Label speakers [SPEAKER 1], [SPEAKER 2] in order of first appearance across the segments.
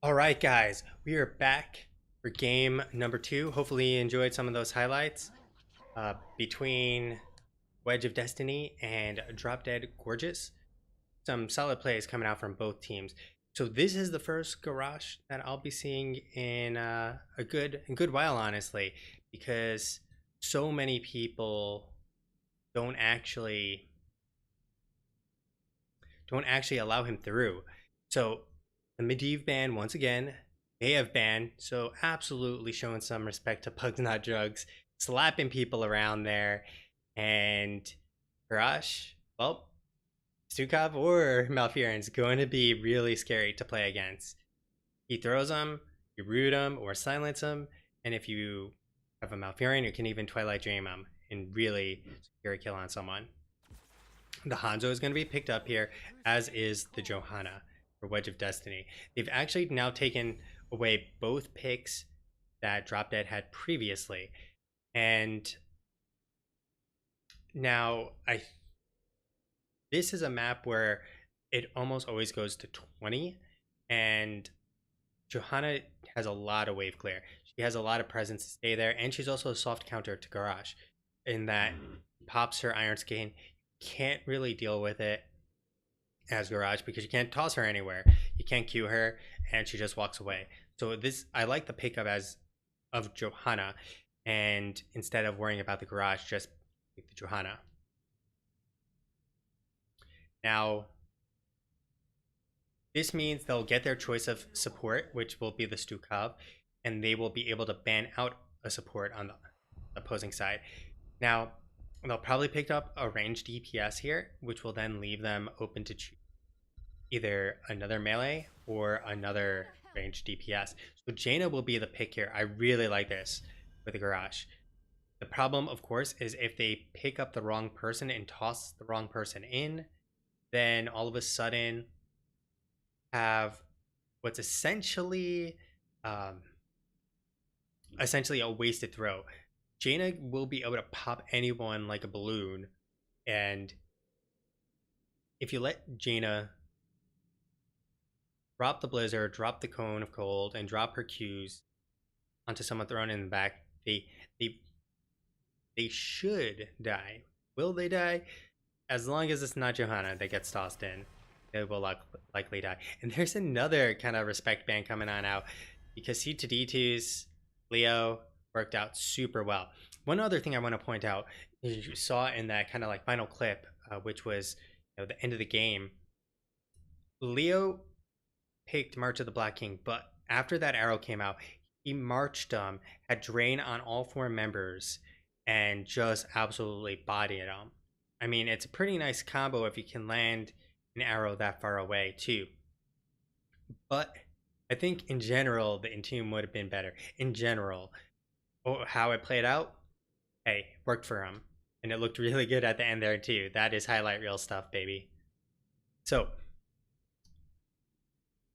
[SPEAKER 1] All right, guys, we are back for game number two. Hopefully, you enjoyed some of those highlights between Wedge of Destiny and Drop Dead Gorgeous. Some solid plays coming out from both teams. So this is the first garage that I'll be seeing in a good while, honestly, because so many people don't actually allow him through. So the Medivh ban once again, they have banned, so absolutely showing some respect to Pugs Not Drugs, slapping people around there. And Garage, well, Stukov or Malfurion is going to be really scary to play against. He throws them, you root them or silence them, and if you have a Malfurion, you can even Twilight Dream them and really secure a kill on someone. The Hanzo is going to be picked up here, as is the Johanna for Wedge of Destiny. They've actually now taken away both picks that Drop Dead had previously. And now this is a map where it almost always goes to 20, and Johanna has a lot of wave clear. She has a lot of presence to stay there, and she's also a soft counter to Garage in that pops her Iron Skin. Can't really deal with it as Garage because you can't toss her anywhere. You can't Q her, and she just walks away. So I like the pickup of Johanna, and instead of worrying about the Garage, just pick the Johanna. Now, this means they'll get their choice of support, which will be the Stukov, and they will be able to ban out a support on the opposing side. Now, they'll probably pick up a ranged DPS here, which will then leave them open to choose either another melee or another ranged DPS. So Jaina will be the pick here. I really like this with the Garage. The problem, of course, is if they pick up the wrong person and toss the wrong person in, then all of a sudden have what's essentially a wasted throw. Jaina will be able to pop anyone like a balloon, and if you let Jaina drop the Blizzard, drop the Cone of Cold, and drop her Qs onto someone thrown in the back, they should die. Will they die? As long as it's not Johanna that gets tossed in, they will likely die. And there's another kind of respect ban coming on out because C2D2's Leo worked out super well. One other thing I want to point out is you saw in that kind of like final clip, which was the end of the game, Leo picked March of the Black King, but after that arrow came out, he marched them, had drain on all four members, and just absolutely bodied them. I mean, it's a pretty nice combo if you can land an arrow that far away too. But I think in general, the Entomb would have been better. In general, how it played out, hey, worked for him. And it looked really good at the end there too. That is highlight reel stuff, baby. So,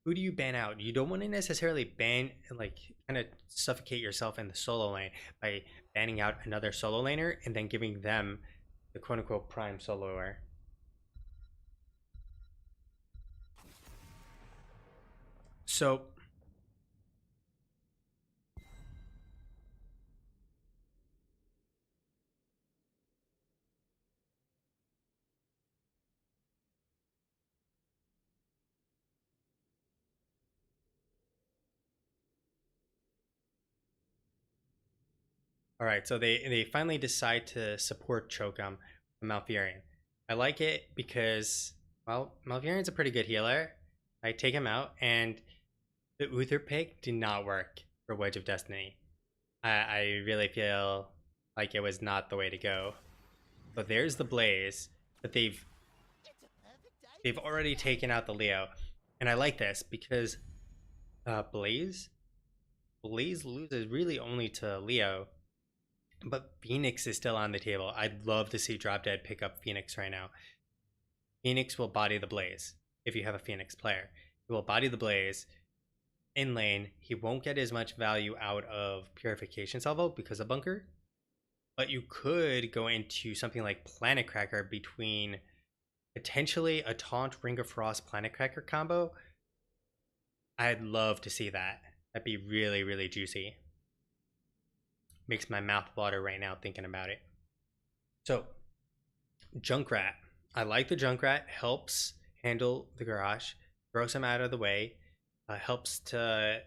[SPEAKER 1] who do you ban out? You don't want to necessarily ban, like, kind of suffocate yourself in the solo lane by banning out another solo laner and then giving them the quote-unquote prime soloer. So, all right, so they finally decide to support Chokum Malfurion. I like it because, well, Malfurion's a pretty good healer. I take him out, and the Uther pick did not work for Wedge of Destiny. I really feel like it was not the way to go. But there's the Blaze, but they've already taken out the Leo, and I like this because Blaze loses really only to Leo. But Phoenix is still on the table. I'd love to see Drop Dead pick up Phoenix right now. Phoenix will body the Blaze if you have a Phoenix player. He will body the Blaze in lane. He won't get as much value out of Purification Salvo because of Bunker. But you could go into something like Planet Cracker between potentially a Taunt Ring of Frost Planet Cracker combo. I'd love to see that. That'd be really, really juicy. Makes my mouth water right now thinking about it. So, Junkrat. I like the Junkrat. Helps handle the garage, throws him out of the way, helps to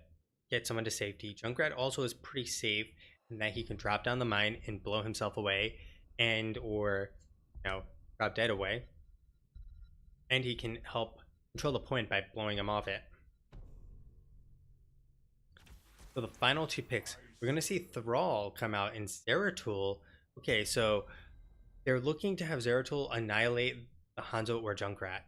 [SPEAKER 1] get someone to safety. Junkrat also is pretty safe in that he can drop down the mine and blow himself away, and or drop dead away. And he can help control the point by blowing him off it. So the final two picks, we're going to see Thrall come out in Zeratul. Okay, so they're looking to have Zeratul annihilate the Hanzo or Junkrat.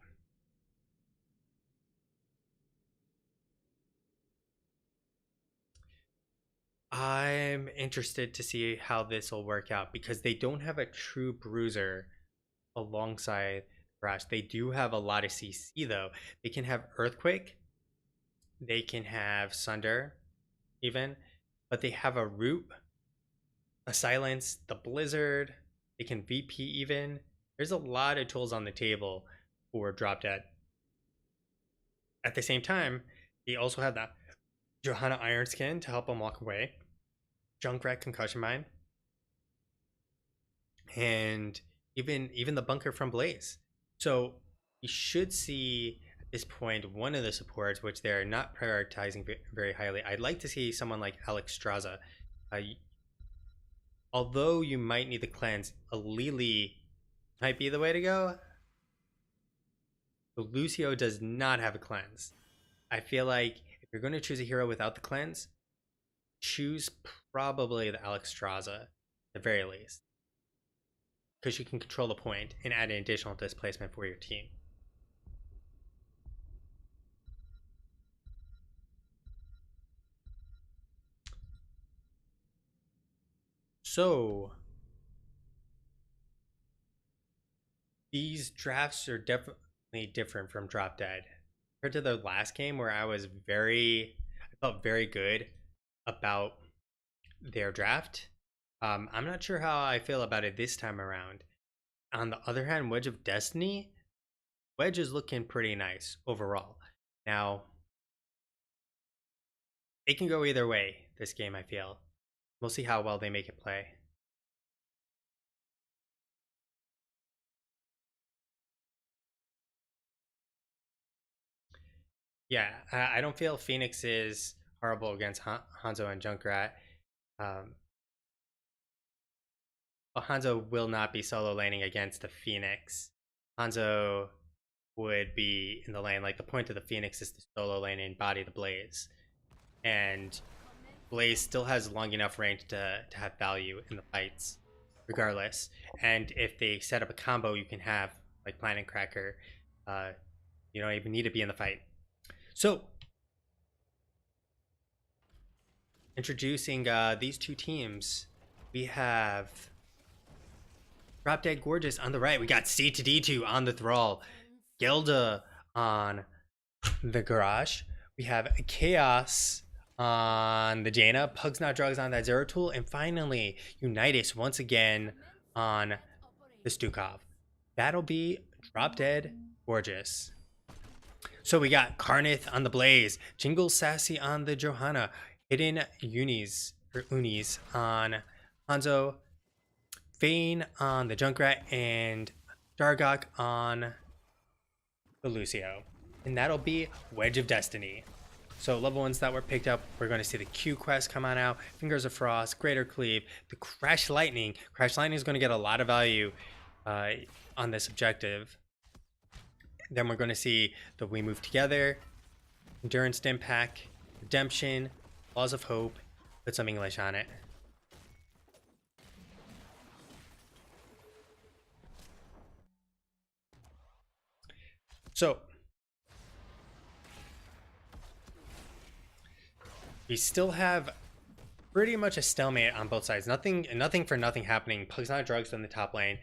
[SPEAKER 1] I'm interested to see how this will work out because they don't have a true bruiser alongside Crash. They do have a lot of CC though. They can have Earthquake, they can have Sunder even, but they have a Root, a Silence, the Blizzard, they can VP even. There's a lot of tools on the table for Drop Dead. At the same time, they also have that Johanna Iron Skin to help him walk away, Junkrat Concussion Mine, and even the bunker from Blaze. So you should see at this point one of the supports, which they're not prioritizing very highly. I'd like to see someone like Alex Straza. Although you might need the cleanse, a Lily might be the way to go. But Lucio does not have a cleanse. I feel like if you're going to choose a hero without the cleanse, choose probably the Alex Straza at the very least, because you can control the point and add an additional displacement for your team. So these drafts are definitely different from Drop Dead compared to the last game where I felt very good about their draft. I'm not sure how I feel about it this time around. On the other hand, Wedge of Destiny, Wedge is looking pretty nice overall. Now, it can go either way this game, I feel. We'll see how well they make it play. Yeah, I don't feel Phoenix is horrible against Hanzo and Junkrat. Hanzo will not be solo laning against the Phoenix. Hanzo would be in the lane. Like, the point of the Phoenix is to solo lane and body the Blaze. And Blaze still has long enough range to have value in the fights, regardless. And if they set up a combo, you can have, like, Planet Cracker. You don't even need to be in the fight. So, introducing these two teams, we have Drop Dead Gorgeous on the right. We got C2D2 on the Thrall, Gelda on the Garage. We have Chaos on the Jaina, Pugs Not Drugs on that Zeratul, and finally Unitas once again on the Stukov. That'll be Drop Dead Gorgeous. So we got Karnith on the Blaze, Jingle Sassy on the Johanna, Hidden Unis on Hanzo, Fane on the Junkrat, and Dargok on the Lucio. And that'll be Wedge of Destiny. So level 1s that were picked up, we're going to see the Q quest come on out, Fingers of Frost, Greater Cleave, the Crash Lightning. Crash Lightning is going to get a lot of value on this objective. Then we're going to see the We Move Together, Endurance Stimpak, Redemption, Laws of Hope, put some English on it. So, we still have pretty much a stalemate on both sides. Nothing for nothing happening. Pugs Not Drugs in the top lane.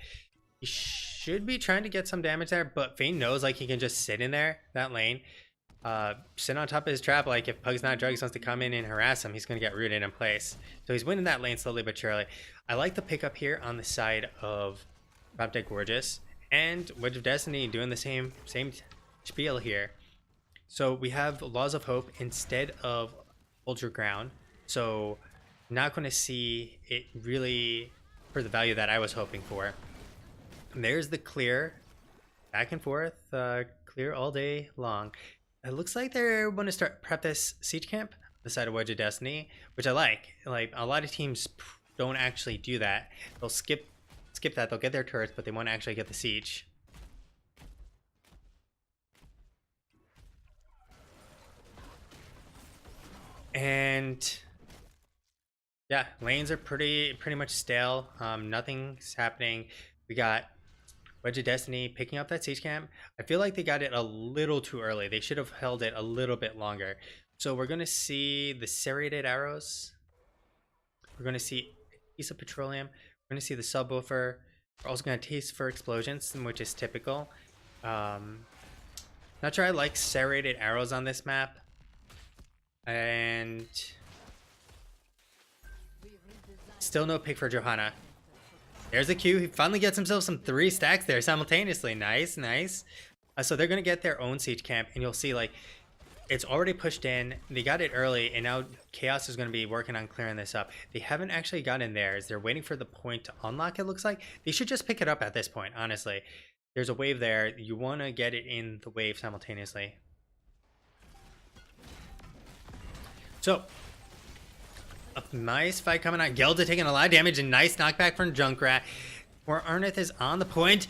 [SPEAKER 1] He should be trying to get some damage there, but Fane knows like he can just sit in there, that lane. Sit on top of his trap. Like if Pugs Not Drugs wants to come in and harass him, he's going to get rooted in place. So he's winning that lane slowly but surely. I like the pickup here on the side of Drop Dead Gorgeous and Wedge of Destiny doing the same spiel here. So we have Laws of Hope instead of Hold Your Ground. So not going to see it really for the value that I was hoping for. And there's the clear, back and forth, clear all day long. It looks like they're going to start prep this siege camp on the side of Wedge of Destiny, which I like. Like, a lot of teams don't actually do that. They'll skip that. They'll get their turrets, but they won't actually get the siege. And yeah, lanes are pretty much stale. Nothing's happening. We got Wedge of Destiny picking up that siege camp. I feel like they got it a little too early. They should have held it a little bit longer. So we're gonna see the serrated arrows. We're gonna see a piece of petroleum. We're gonna see the subwoofer. We're also gonna taste for explosions, which is typical. Not sure I like serrated arrows on this map. And still no pick for Johanna. There's a Q. He finally gets himself some 3 stacks there simultaneously. Nice, nice. So they're going to get their own siege camp, and you'll see, like, it's already pushed in. They got it early, and now Chaos is going to be working on clearing this up. They haven't actually gotten theirs. They're waiting for the point to unlock, it looks like. They should just pick it up at this point, honestly. There's a wave there. You want to get it in the wave simultaneously. So, a nice fight coming out. Gelda taking a lot of damage, and nice knockback from Junkrat. Where Arnith is on the point.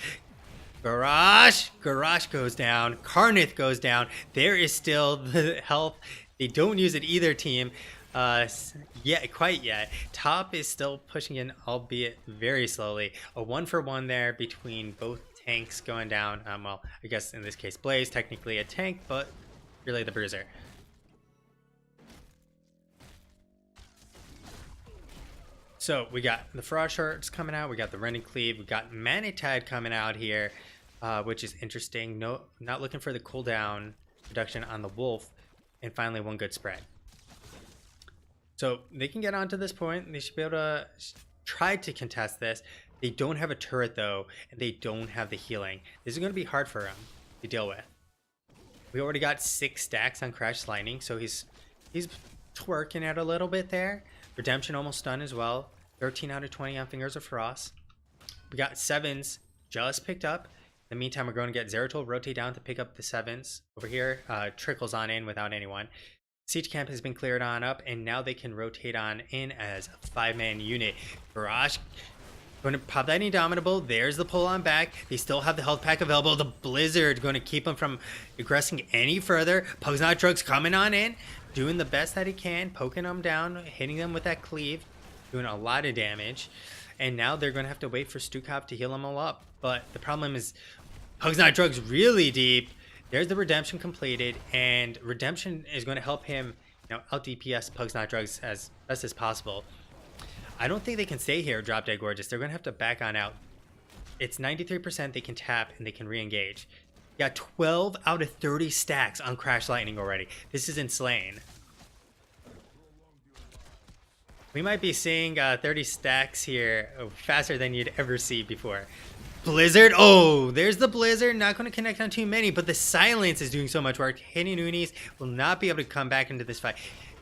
[SPEAKER 1] Garrosh goes down. Karnith goes down. There is still the health. They don't use it either team. Quite yet. Top is still pushing in, albeit very slowly. A 1-for-1 there between both tanks going down. Well, I guess in this case, Blaze, technically a tank, but really the bruiser. So we got the Frost Shards coming out, we got the Rending Cleave, we got Manitide coming out here, which is interesting. No, not looking for the cooldown reduction on the Wolf, and finally one good spread. So they can get onto this point, they should be able to try to contest this. They don't have a turret though, and they don't have the healing. This is going to be hard for them to deal with. We already got 6 stacks on Crash Lightning, so he's twerking it a little bit there. Redemption almost done as well. 13 out of 20 on Fingers of Frost. We got 7s just picked up. In the meantime, we're going to get Zeratul rotate down to pick up the 7s. Over here, trickles on in without anyone. Siege camp has been cleared on up, and now they can rotate on in as a 5-man unit. Garrosh going to pop that Indomitable. There's the pull on back. They still have the health pack available. The Blizzard going to keep them from aggressing any further. Pugs Not Drugs coming on in, doing the best that he can, poking them down, hitting them with that cleave, doing a lot of damage. And now they're going to have to wait for Stukov to heal them all up. But the problem is Pugs Not Drugs really deep. There's the Redemption completed, and Redemption is going to help him, out DPS Pugs Not Drugs as best as possible. I don't think they can stay here, Drop Dead Gorgeous. They're going to have to back on out. It's 93% they can tap, and they can re-engage. Got 12 out of 30 stacks on Crash Lightning already. This is insane. We might be seeing 30 stacks here faster than you'd ever see before. Blizzard. Oh, there's the Blizzard. Not going to connect on too many, but the Silence is doing so much work. Hitting Unis will not be able to come back into this fight.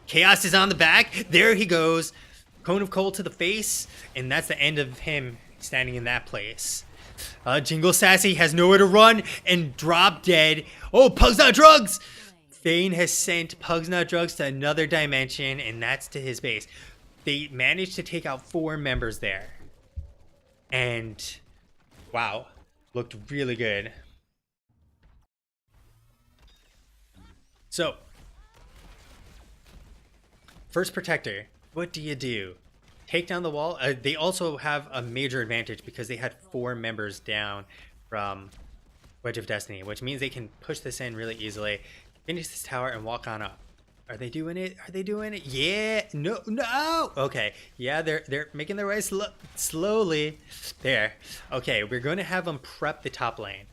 [SPEAKER 1] Chaos is on the back. There he goes. Cone of Cold to the face, and that's the end of him standing in that place. Jingle Sassy has nowhere to run and drop dead. Oh, Pugs Not Drugs! Fane has sent Pugs Not Drugs to another dimension, and that's to his base. They managed to take out 4 members there. And, wow, looked really good. So, first Protector. What do you do? Take down the wall? They also have a major advantage because they had 4 members down from Wedge of Destiny, which means they can push this in really easily, finish this tower, and walk on up. Are they doing it? Are they doing it? Yeah. No. Okay. Yeah, they're making their way slowly. There. Okay, we're going to have them prep the top lane.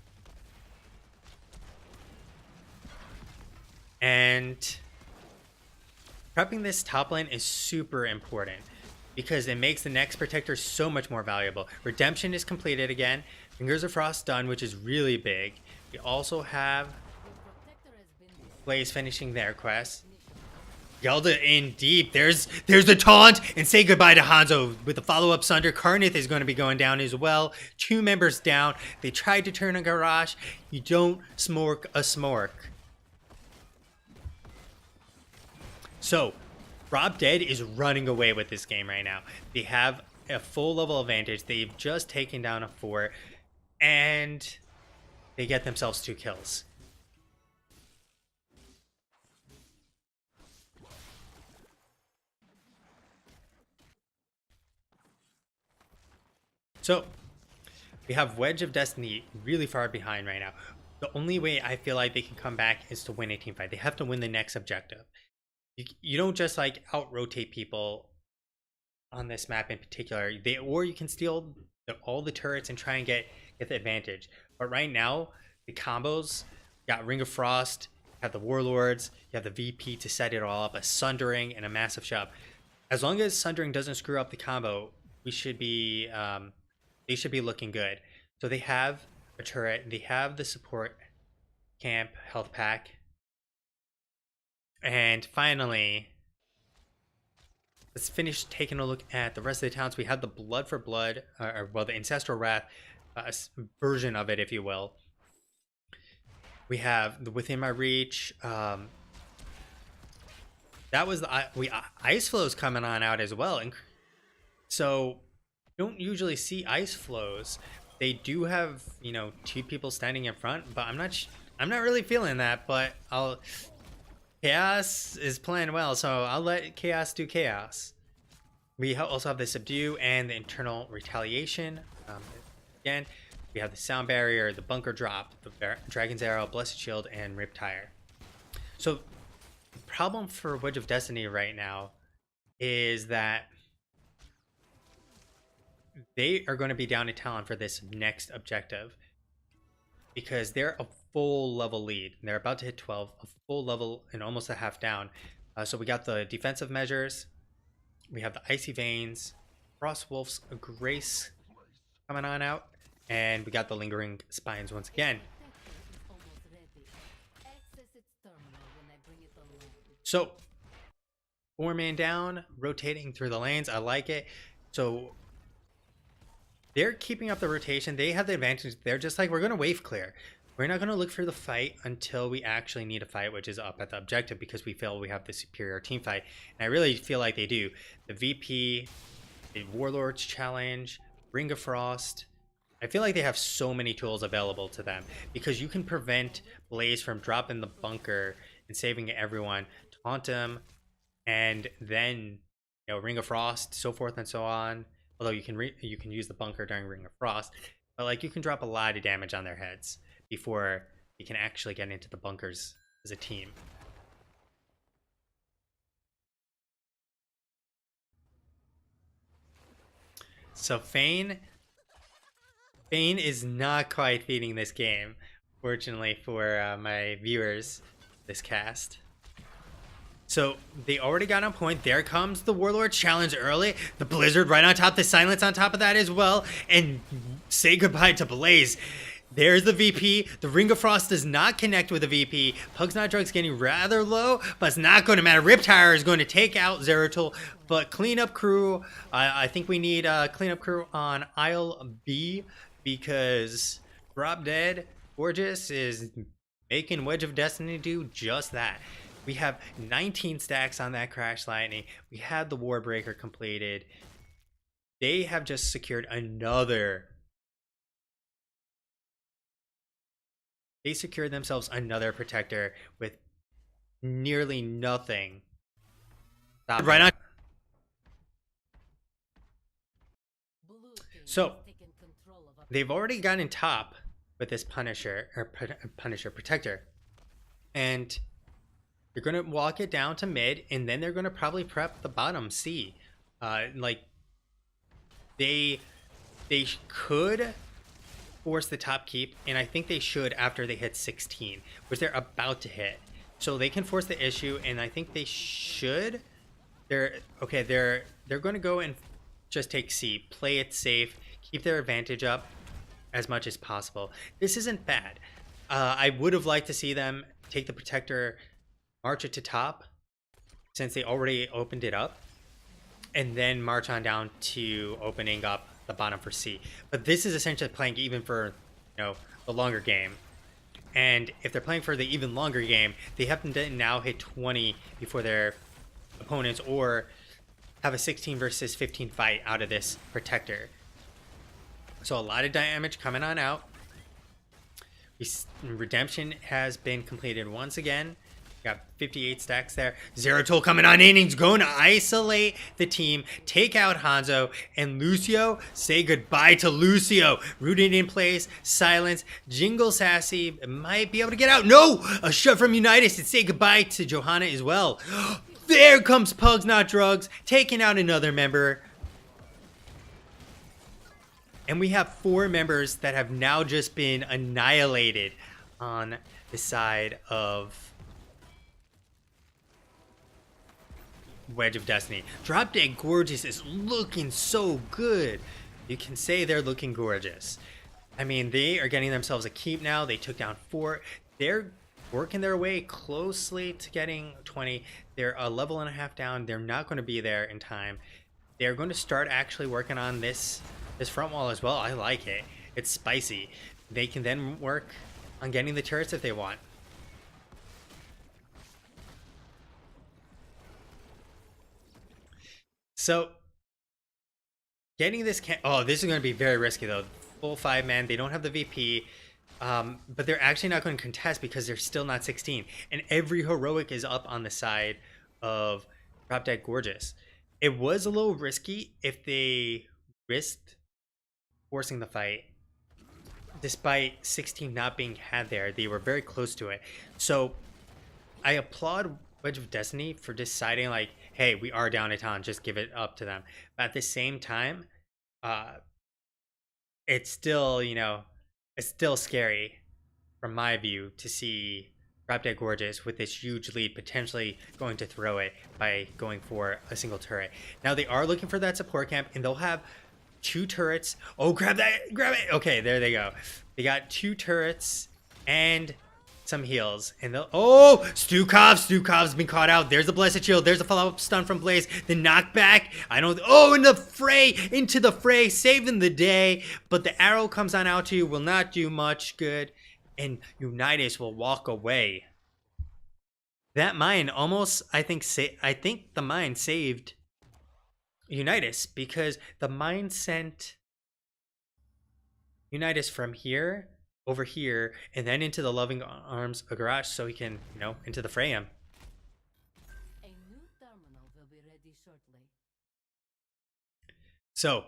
[SPEAKER 1] And prepping this top lane is super important because it makes the next Protector so much more valuable. Redemption is completed again. Fingers of Frost done, which is really big. We also have Blaze finishing their quest. Gelda in deep. There's the taunt, and say goodbye to Hanzo with the follow-up Sunder. Karnith is going to be going down as well. 2 members down. They tried to turn a garage. You don't smork a smork. So, Rob Dead is running away with this game right now. They have a full level advantage. They've just taken down a fort, and they get themselves 2 kills. So, we have Wedge of Destiny really far behind right now. The only way I feel like they can come back is to win a team fight. They have to win the next objective. You don't just like out-rotate people on this map in particular. Or you can steal all the turrets and try and get the advantage. But right now, the combos, you got Ring of Frost, you have the Warlords, you have the VP to set it all up, a Sundering, and a massive shove. As long as Sundering doesn't screw up the combo, we should be... they should be looking good. So they have a turret, they have the support camp health pack. And finally, let's finish taking a look at the rest of the towns. We have the Blood for Blood, well, the Ancestral Wrath version of it, if you will. We have the Within My Reach. That was the Ice Flows coming on out as well. And so don't usually see ice flows. They do have, 2 people standing in front, but I'm not really feeling that. But Chaos is playing well, so I'll let Chaos do Chaos. We also have the Subdue and the Internal Retaliation. Again, we have the Sound Barrier, the Bunker Drop, the Dragon's Arrow, Blessed Shield, and Riptire. So the problem for Wedge of Destiny right now is that they are going to be down a talent for this next objective because they're a full level lead. They're about to hit 12, a full level and almost a half down. So we got the defensive measures. We have the Icy Veins, Frostwolf's Grace coming on out, and we got the Lingering Spines once again. So 4-man down, rotating through the lanes. I like it. So they're keeping up the rotation. They have the advantage. They're just like, we're going to wave clear. We're not going to look for the fight until we actually need a fight, which is up at the objective, because we feel we have the superior team fight. And I really feel like they do. The VP, the Warlords Challenge, Ring of Frost. I feel like they have so many tools available to them because you can prevent Blaze from dropping the bunker and saving everyone, taunt him, and then Ring of Frost, so forth and so on. Although you can use the bunker during Ring of Frost, but like you can drop a lot of damage on their heads before you can actually get into the bunkers as a team. So Fane is not quite feeding this game, fortunately for my viewers, this cast. So they already got on point. There comes the Warlord Challenge early. The Blizzard right on top. The Silence on top of that as well. And say goodbye to Blaze. There's the VP. The Ring of Frost does not connect with the VP. Pug's Not Drug's getting rather low, but it's not going to matter. Riptire is going to take out Zeratul. But cleanup crew, I think we need a cleanup crew on Aisle B because Drop Dead Gorgeous is making Wedge of Destiny do just that. We have 19 stacks on that Crash Lightning. We had the Warbreaker completed. They have just secured another. They secured themselves another protector with nearly nothing. Right on. So they've already gotten top with this Punisher Protector, and they're going to walk it down to mid, and then they're going to probably prep the bottom C. Like, they could force the top keep, and I think they should after they hit 16, which they're about to hit. So they can force the issue, and I think they should. They're going to go and just take C, play it safe, keep their advantage up as much as possible. This isn't bad. I would have liked to see them take the Protector march it to top since they already opened it up, and then march on down to opening up the bottom for C. But this is essentially playing even for, the longer game. And if they're playing for the even longer game, they have to now hit 20 before their opponents, or have a 16 versus 15 fight out of this protector. So a lot of damage coming on out. Redemption has been completed once again. Got 58 stacks there. Zeratul coming on in. He's going to isolate the team, take out Hanzo, and Lucio. Say goodbye to Lucio. Rooted in place, silence. Jingle Sassy might be able to get out. No! A shove from Unitas and say goodbye to Johanna as well. There comes Pugs Not Drugs, taking out another member. And we have 4 members that have now just been annihilated on the side of Wedge of Destiny. Drop Dead Gorgeous is looking so good. You can say they're looking gorgeous. I mean, they are getting themselves a keep now. They took down 4. They're working their way closely to getting 20. They're a level and a half down. They're not going to be there in time. They're going to start actually working on this front wall as well. I like it. It's spicy. They can then work on getting the turrets if they want. So, getting this this is going to be very risky though. Full 5-man. They don't have the VP. But they're actually not going to contest because they're still not 16. And every heroic is up on the side of Drop Dead Gorgeous. It was a little risky if they risked forcing the fight. Despite 16 not being had there, they were very close to it. So I applaud Wedge of Destiny for deciding like, hey, we are down a ton, just give it up to them. But at the same time, it's still, it's still scary from my view to see Drop Dead Gorgeous with this huge lead potentially going to throw it by going for a single turret. Now they are looking for that support camp, and they'll have 2 turrets. Oh, grab it. Okay, there they go. They got 2 turrets and some heals, and they'll Stukov's been caught out. There's the Blessed Shield. There's a follow-up stun from Blaze. The knockback. Into the fray, saving the day. But the arrow comes on out to you, will not do much good, and Unitas will walk away. That mine almost, I think the mine saved Unitas, because the mine sent Unitas from here over here and then into the loving arms of Garage, so he can, into the fray him.
[SPEAKER 2] A new terminal will be ready shortly.
[SPEAKER 1] So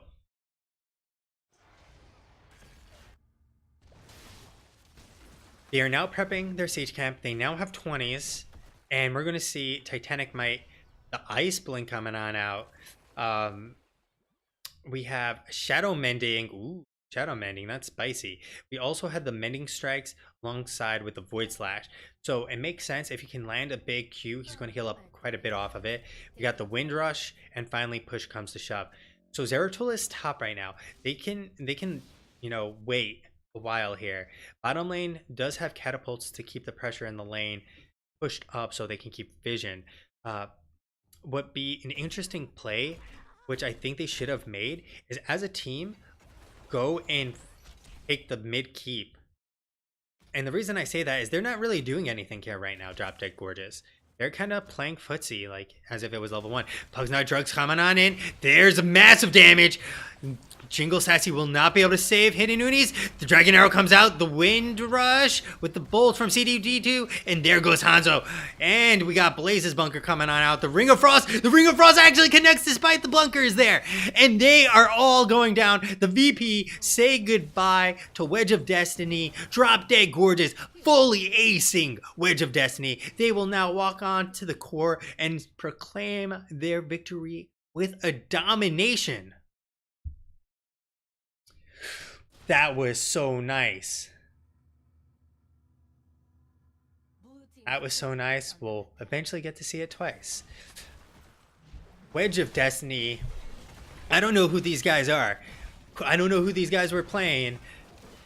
[SPEAKER 1] they are now prepping their siege camp. They now have 20s, and we're going to see Titanic Might, the Ice Blink coming on out. We have Shadow Mending. Ooh, Shadow Mending, that's spicy. We also had the Mending Strikes alongside with the Void Slash. So it makes sense if he can land a big Q, he's going to heal up quite a bit off of it. We got the Wind Rush, and finally push comes to shove. So Zeratul is top right now. They can wait a while here. Bottom lane does have catapults to keep the pressure in the lane pushed up so they can keep vision. What be an interesting play, which I think they should have made, is as a team, go and take the mid keep. And the reason I say that is they're not really doing anything here right now, Drop Dead Gorgeous. They're kind of playing footsie, like as if it was level 1. Pugs Not Drugs coming on in. There's a massive damage. Jingle Sassy will not be able to save Hidden Unis. The Dragon Arrow comes out. The Wind Rush with the bolt from CDD2. And there goes Hanzo. And we got Blaze's bunker coming on out. The Ring of Frost. The Ring of Frost actually connects despite the bunkers there. And they are all going down. The VP say goodbye to Wedge of Destiny. Drop Dead Gorgeous fully acing Wedge of Destiny. They will now walk on to the core and proclaim their victory with a domination. That was so nice. That was so nice. We'll eventually get to see it twice. Wedge of Destiny. I don't know who these guys are. I don't know who these guys were playing.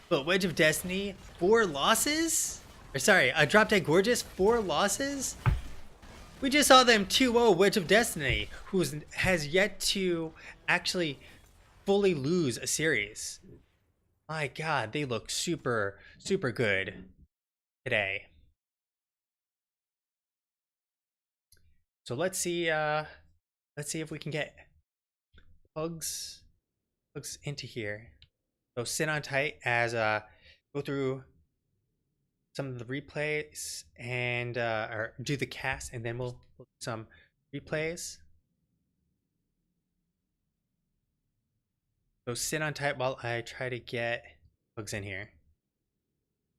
[SPEAKER 1] But Wedge of Destiny, 4 losses? Or sorry, Drop Dead Gorgeous, 4 losses? We just saw them 2-0 Wedge of Destiny, who has yet to actually fully lose a series. My god, they look super, super good today. So let's see if we can get Pugs into here. So sit on tight as go through some of the replays and or do the cast, and then we'll do some replays. So sit on tight while I try to get Pugs in here.